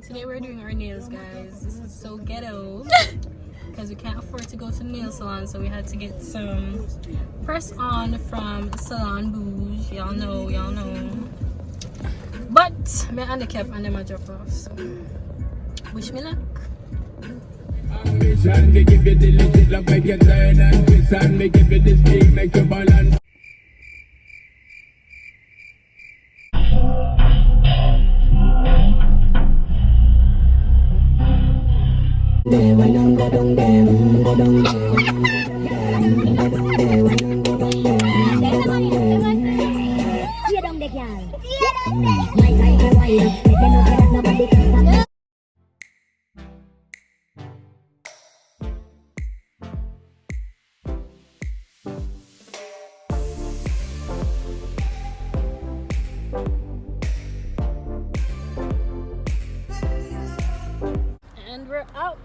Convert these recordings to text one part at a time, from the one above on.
Today we're doing our nails, guys. This is so ghetto because we can't afford to go to the nail salon, so we had to get some press on from Salon Bouge. Y'all know. But my handicap and them a drop off, so wish me luck. Me give you the legit love, make you turn and twist, and me give you the speed, make you balance. And we're out.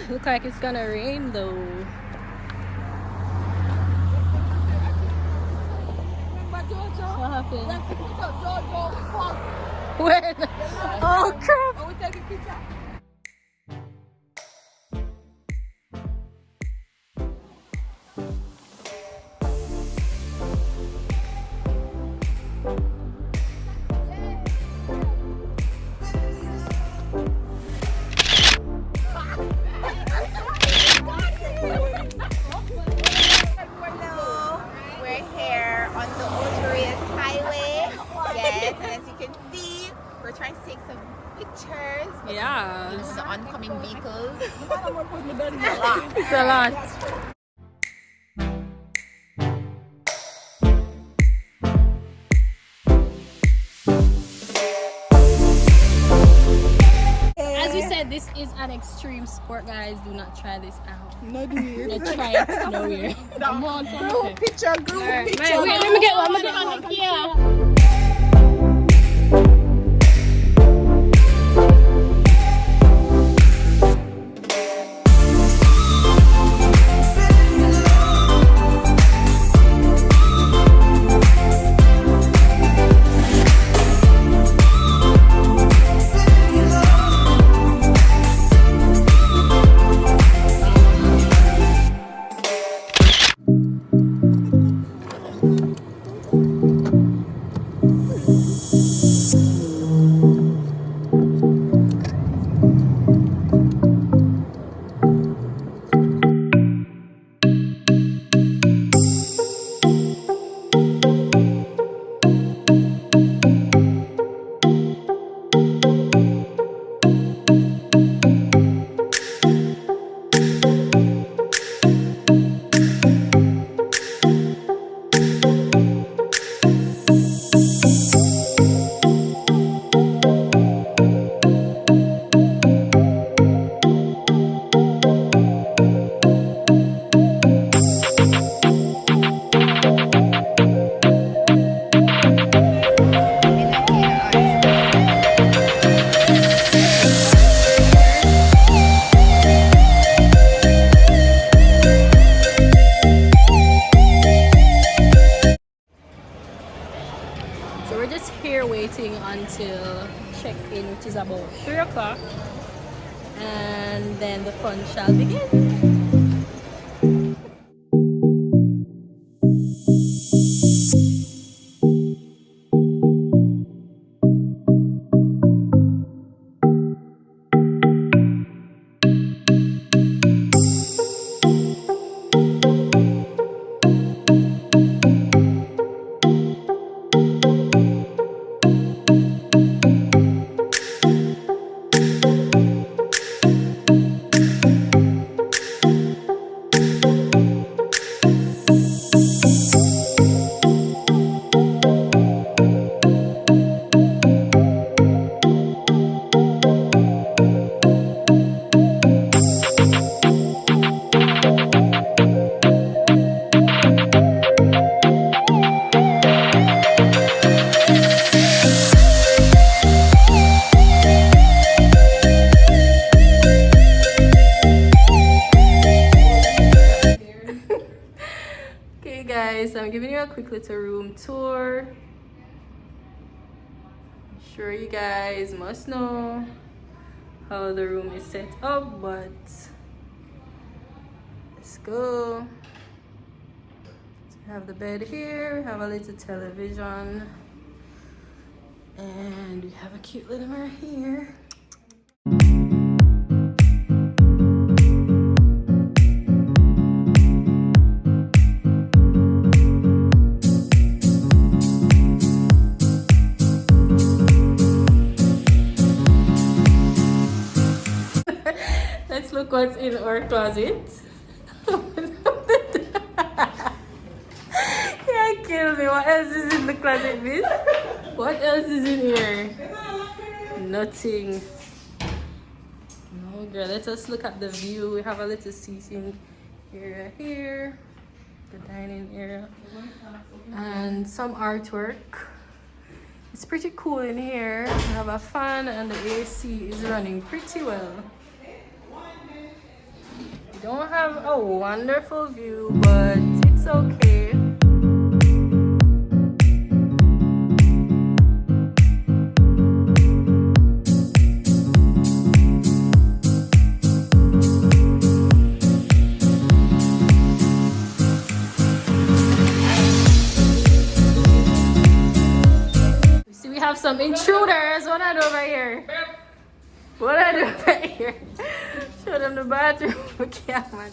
Look like it's gonna rain though. What happened? When? Oh crap! We take a picture. We're trying to take some pictures. Yeah. You know, the oncoming vehicles. It's a lot. As we said, this is an extreme sport, guys. Do not try this out. No, do it. Not try it nowhere. Group picture. Wait, let me get one. Yeah. Waiting until check-in, which is about 3 o'clock, and then the fun shall begin. I'm giving you a quick little room tour. I'm sure you guys must know how the room is set up, but let's go. So we have the bed here, we have a little television, and we have a cute little mirror here. Let's look what's in our closet. Yeah, kill me. What else is in the closet, miss? What else is in here? Nothing. No, girl. Let us look at the view. We have a little seating area here, the dining area, and some artwork. It's pretty cool in here. We have a fan, and the AC is running pretty well. We don't have a wonderful view, but it's okay. See, we have some intruders. What I do over here? What I do over here? Show them the bathroom. Okay, man.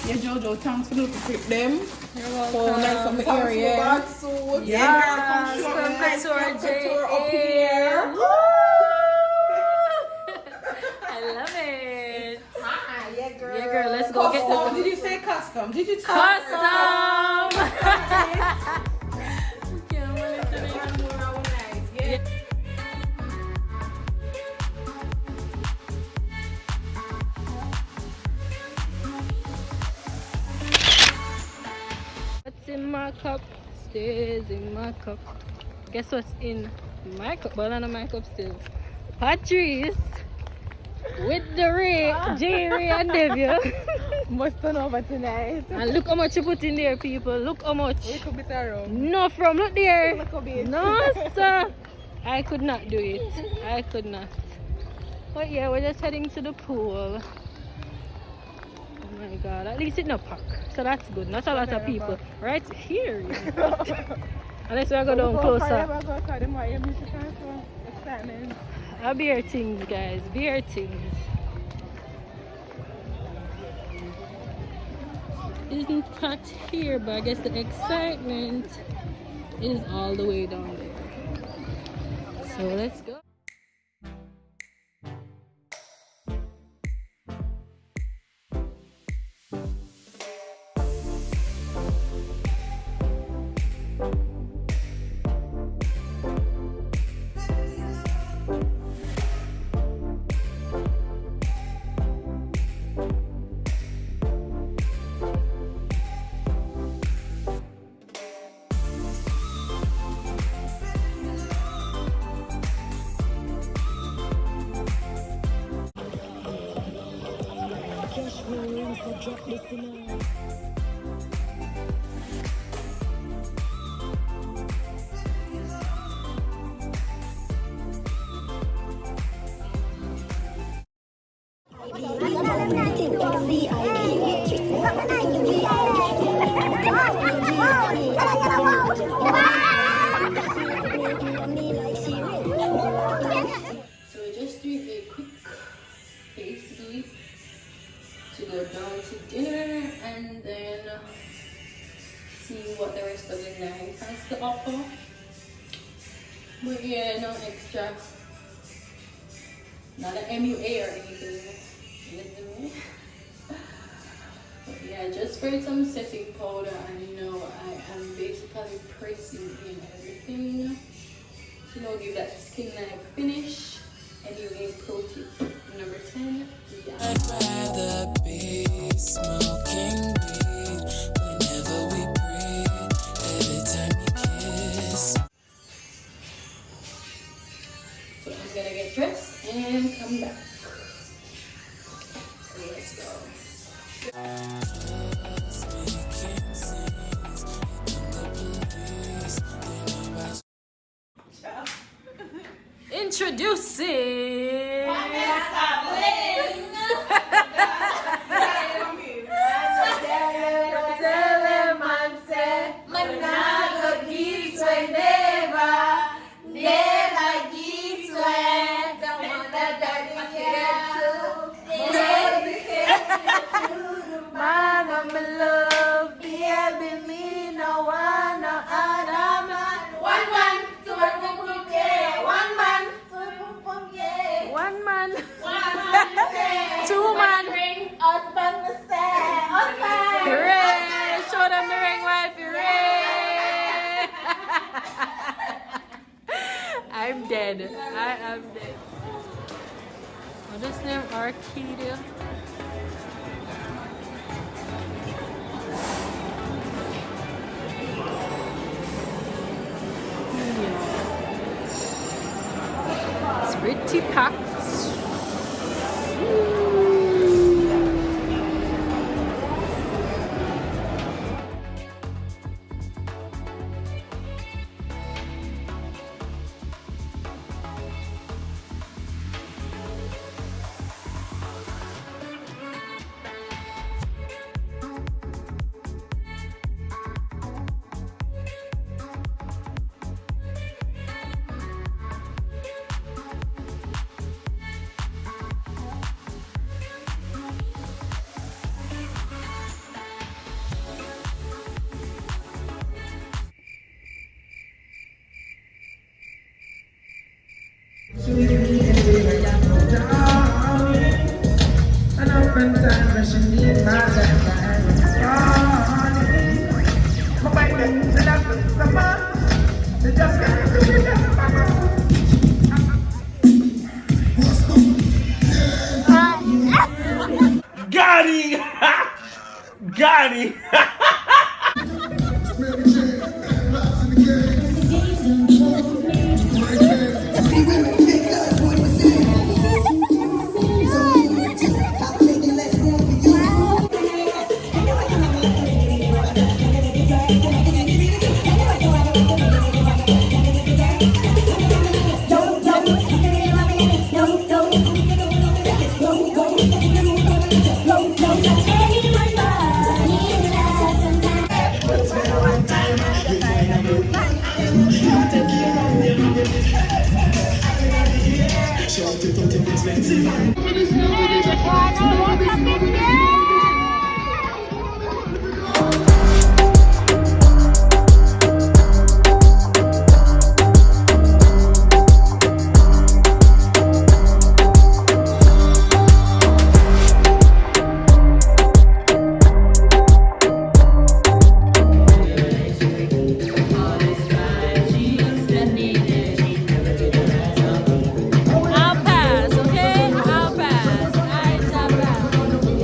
Yeah, Jojo, thanks for looking for them. You're welcome. So nice from the area. Yeah, come to our tour up here. I love it. Hi, yeah, girl. Yeah, girl, let's go get the Did you say custom? Did you custom. What's in my cup stays in my cup. Guess what's in my cup? Well, not my cup still. Patrice with the Ray, Jerry and Devia. Must turn over tonight. And look how much you put in there, people. Look how much. Little bit around. No, from look there. Little bit. No, sir. I could not do it. I could not. But yeah, we're just heading to the pool. Oh my god, at least it's not packed. So that's good. Not a lot of people. Right here. Unless we go down closer. Beer things, guys. Beer things. Isn't packed here, but I guess the excitement is all the way down there. So let's go. see what the rest of the line has to offer. But yeah, no extra. Not an MUA or anything. You get me? But yeah, just sprayed some setting powder and now I am basically pressing in everything. You know, give that skin like finish. Anyway, pro tip number 10. Yeah. I'd rather be smoking weed whenever we breathe, every time you kiss. So I'm gonna get dressed and come back. Let's go. Introducing one man, two man. Hooray! Show them the ring, wife. Hooray! I'm dead. I am dead. What is name? Arcadia. It's pretty packed. Got it! Got it! I'll pass, okay? I'll pass. Alright, I'll pass.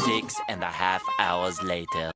6.5 hours later.